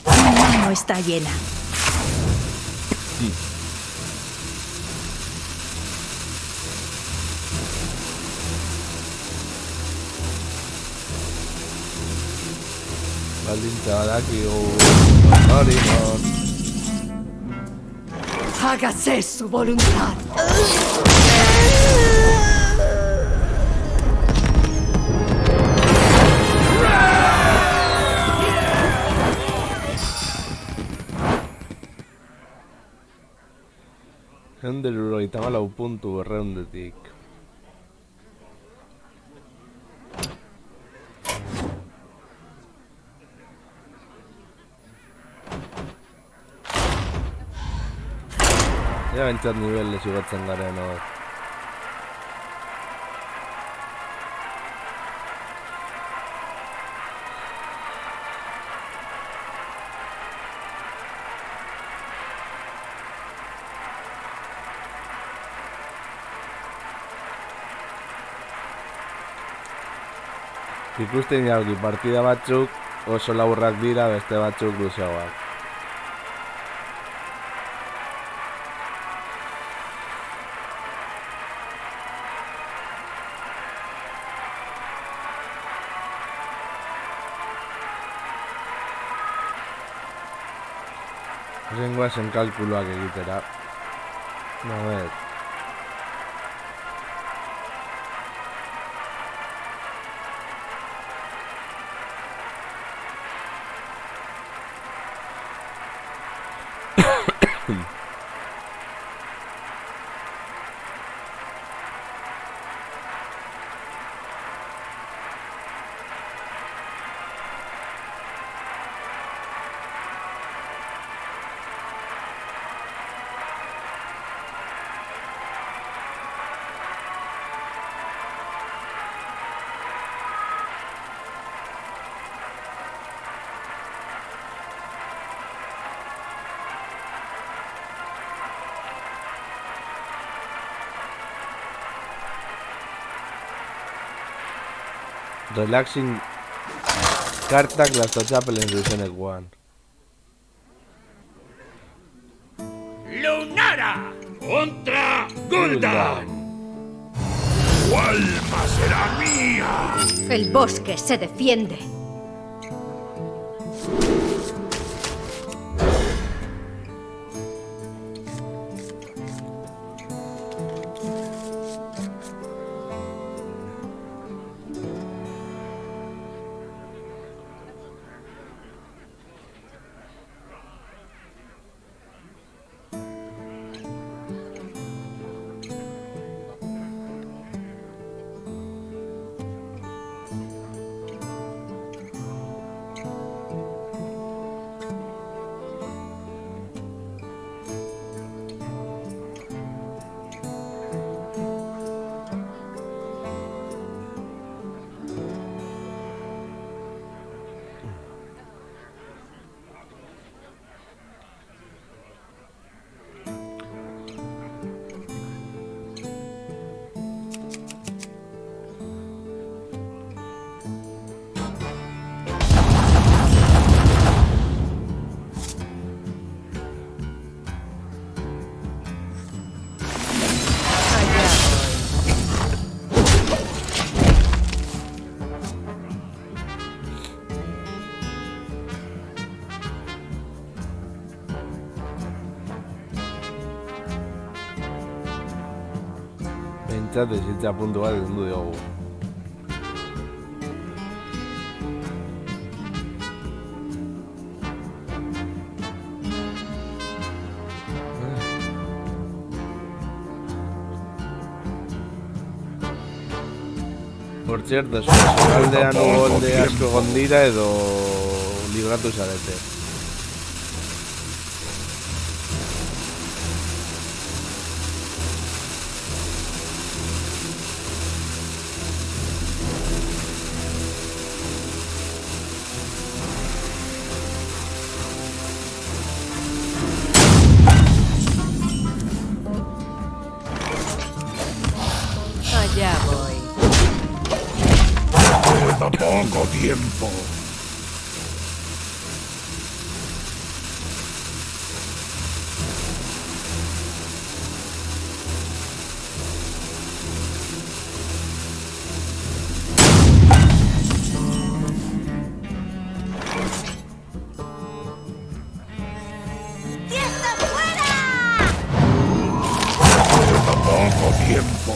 [SPEAKER 4] Mi mano está llena.
[SPEAKER 1] Baldintza badakigu. Nori.
[SPEAKER 7] Hágase su voluntad.
[SPEAKER 1] Henderurogeita hamalau puntu berreundetik. Ja bentsat niveles igotzen garen hor. Ikusten jauki partida batzuk oso laburrak dira, beste batzuk luzeagoak. Zengoa zen kalkuluak egitera. A ver. Relaxing kartak lastotxapelen zuzenekoan.
[SPEAKER 2] Lunara contra Gul'dan. Tu alma será mía.
[SPEAKER 7] El bosque se defiende.
[SPEAKER 1] Behintzat ezitza puntu bat dundu diogu. Por cierto, aldean ugolde asko egon dira edo libratu zarete.
[SPEAKER 7] Allá voy.
[SPEAKER 3] Queda poco tiempo.
[SPEAKER 8] ¡Tiesto fuera!
[SPEAKER 3] Queda poco tiempo.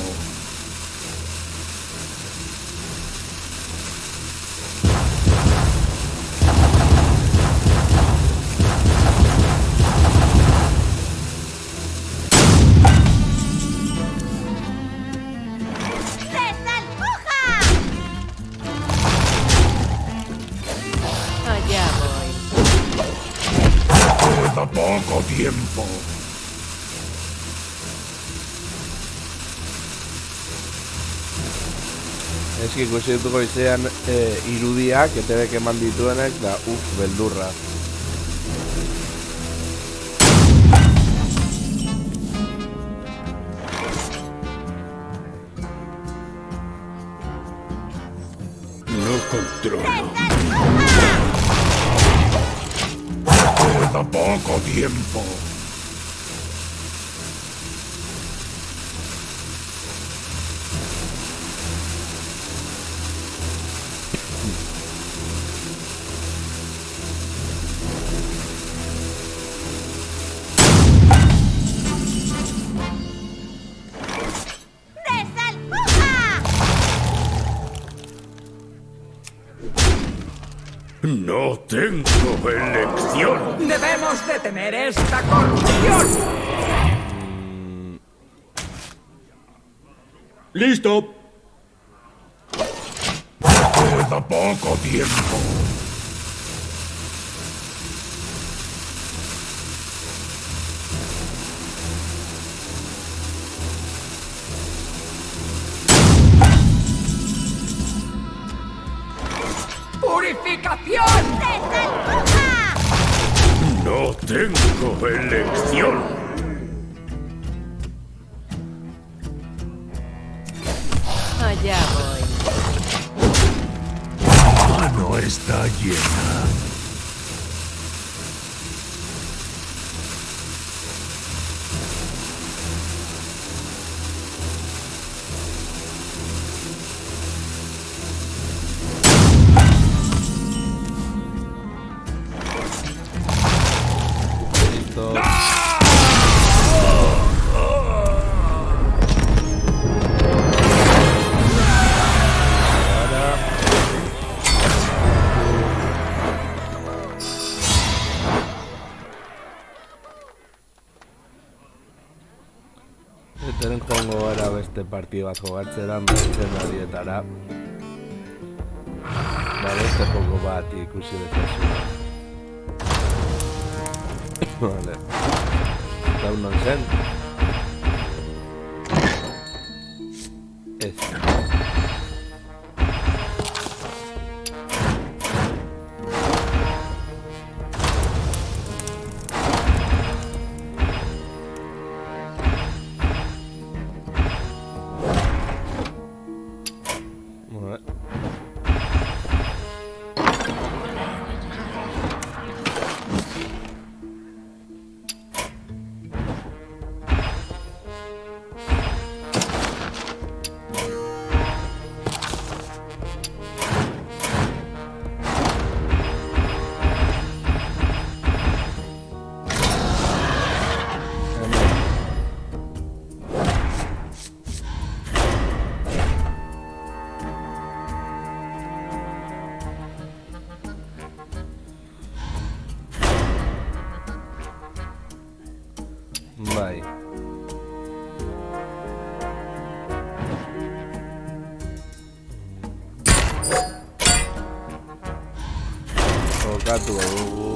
[SPEAKER 8] ¡Desalpuja!
[SPEAKER 7] Allá voy.
[SPEAKER 3] Queda poco tiempo.
[SPEAKER 1] Eski ikusi dituko izean irudiak, ETBek eman dituenek, da beldurra.
[SPEAKER 2] No controlo.
[SPEAKER 3] Queda poco tiempo.
[SPEAKER 8] ¡Desalpuja!
[SPEAKER 2] No tengo elección.
[SPEAKER 6] ¡Debemos detener esta corrupción!
[SPEAKER 2] ¡Listo!
[SPEAKER 3] Queda poco tiempo.
[SPEAKER 6] ¡Purificación!
[SPEAKER 8] ¡Desalpuja!
[SPEAKER 2] No tengo elección.
[SPEAKER 7] Allá voy.
[SPEAKER 1] esto. Eteren joango gara beste partidu bat jogatzera, mercenarietara. Beste joko bat ikusi dezazu. Vale. Eta non zen? Ez. Bai. Jokatu dugu.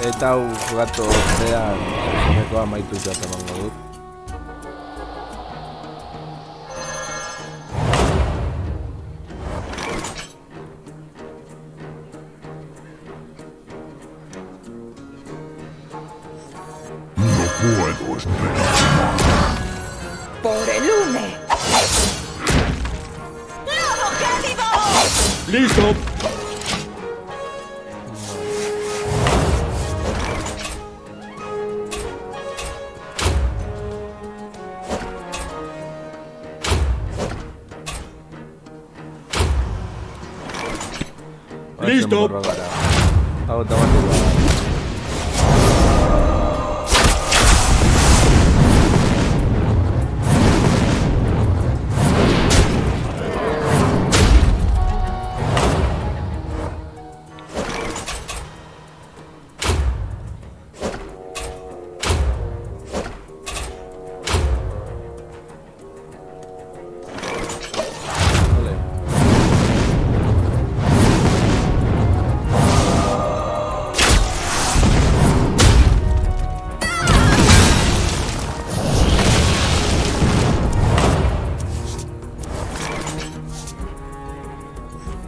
[SPEAKER 1] Eta hau jokatu ostean zuzeneko amaitu emango dut.
[SPEAKER 3] Puedo esperar.
[SPEAKER 4] ¡Por el UNE!
[SPEAKER 8] ¡Lobo Gélido!
[SPEAKER 6] ¡Listo! ¡Listo!
[SPEAKER 1] Automático.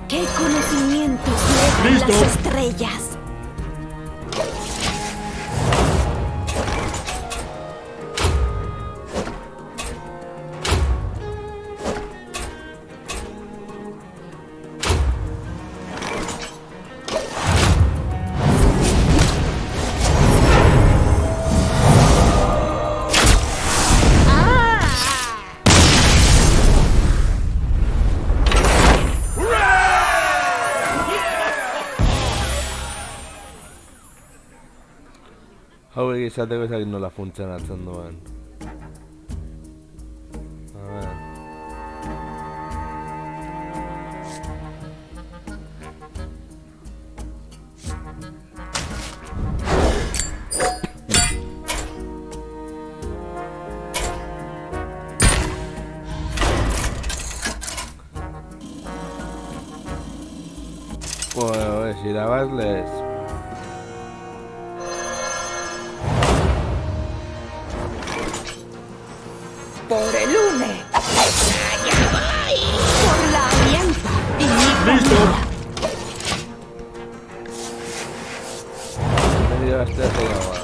[SPEAKER 4] ¡Qué conocimientos llevan
[SPEAKER 6] ¡Listo!
[SPEAKER 4] las estrellas!
[SPEAKER 1] Hauek izateko ezagin nola funtzionatzen duen. A ver. Pues irabazles.
[SPEAKER 4] ¡Por el UNE! ¡Allá voy! ¡Por la alianza! ¡Y mi
[SPEAKER 6] ¡Listo!
[SPEAKER 1] Me llevaste a hacer agua.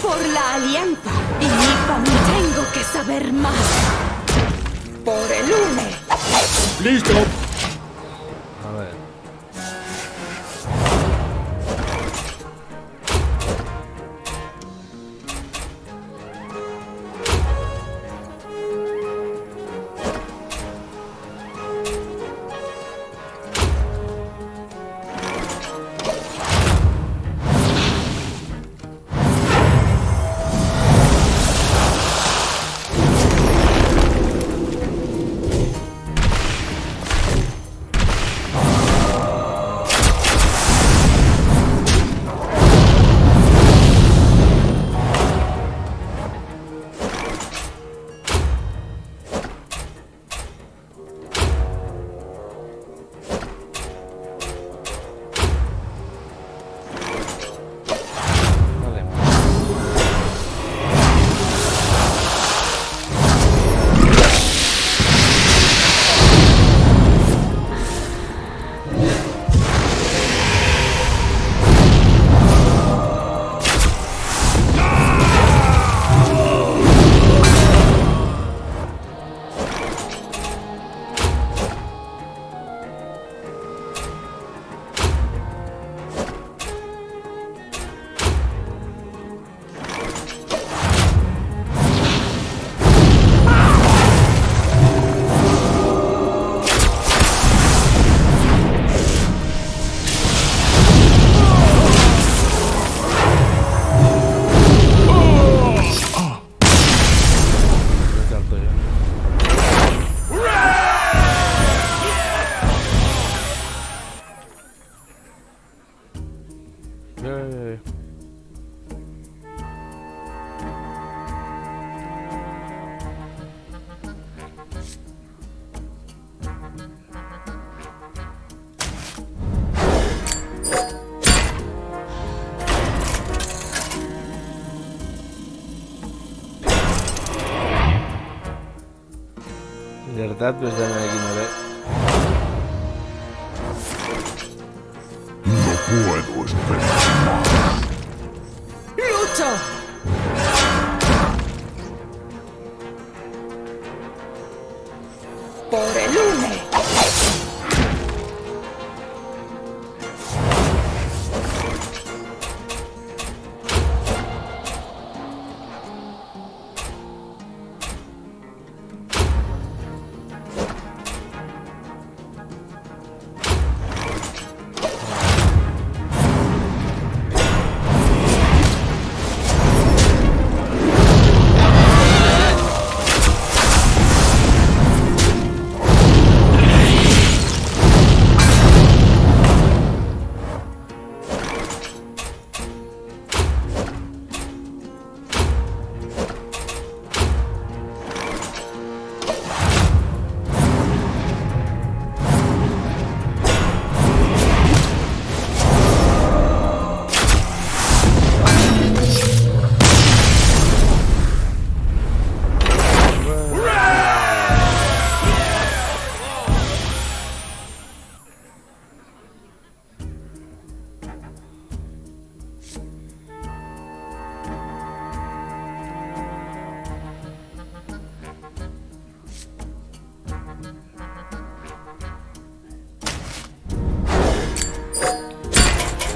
[SPEAKER 4] Por la alianza. Y Nippon, tengo que saber más. Por el UNE.
[SPEAKER 6] ¡Listo!
[SPEAKER 1] A ver. Vale. Me salto yo. Gertat bestearekin ere.
[SPEAKER 3] No puedo esperar.
[SPEAKER 4] ¡Lucho! Por el UNE.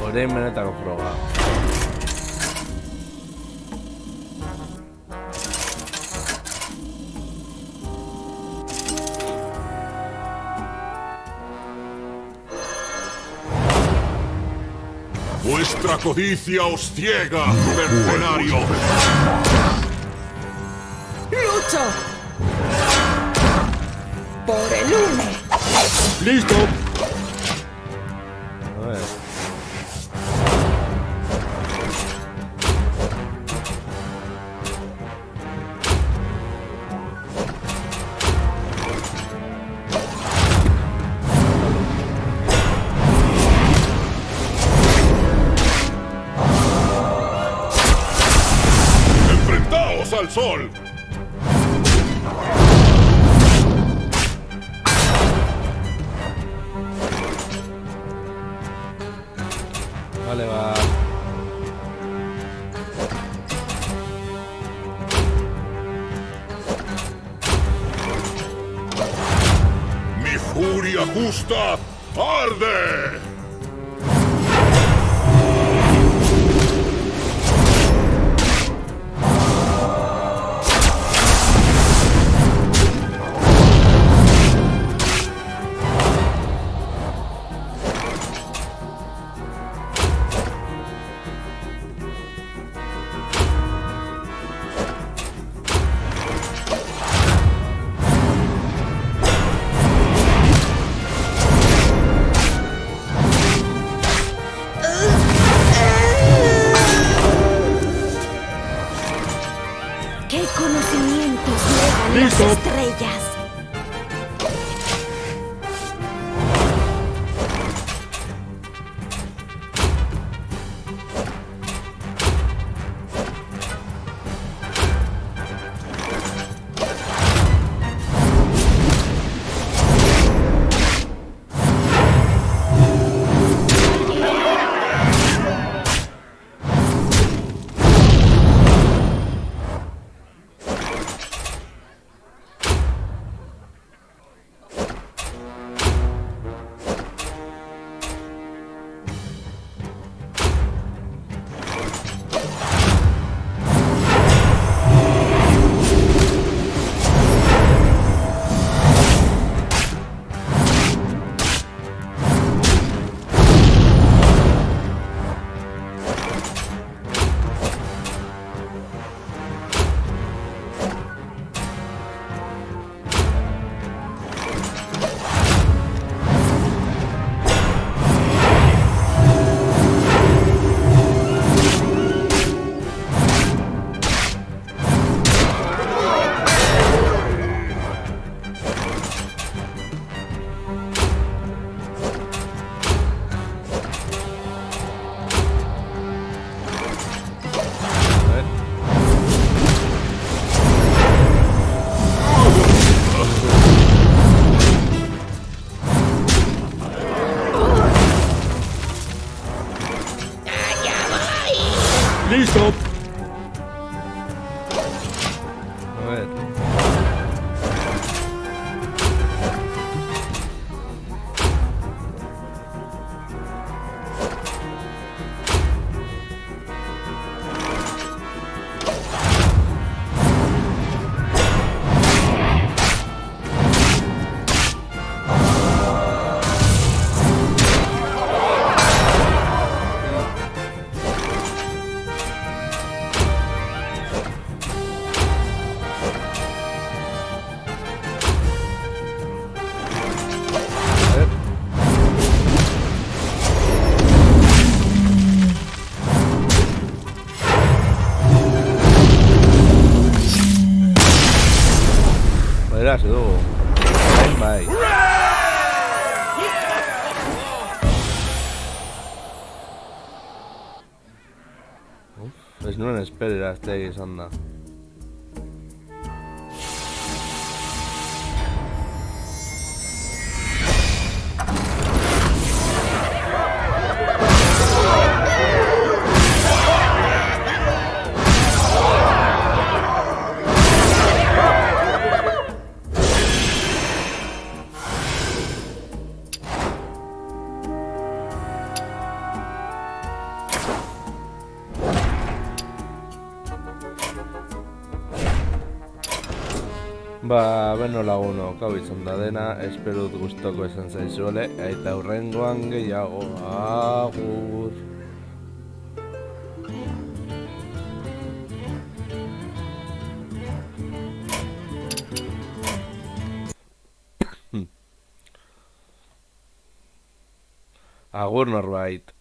[SPEAKER 4] Orain benetako froga.
[SPEAKER 3] Vuestra codicia os ciega, mercenario.
[SPEAKER 4] ¡Lucho! Por el UNE.
[SPEAKER 6] ¡Listo!
[SPEAKER 1] A ver.
[SPEAKER 3] ¡Enfrentaos al sol!
[SPEAKER 1] Vale, va.
[SPEAKER 3] furia justa arde.
[SPEAKER 4] ¿Qué conocimientos llegan las estrellas?
[SPEAKER 6] ¡Listo!
[SPEAKER 1] A ver. Verás, du. Bai. Ez nuen esperera aztegi izan da. Ba, beno lagunok, hau izan da dena, espero dut gustoko esan zaizuele, eta hurrengoan gehiago, agur! Agur norbait.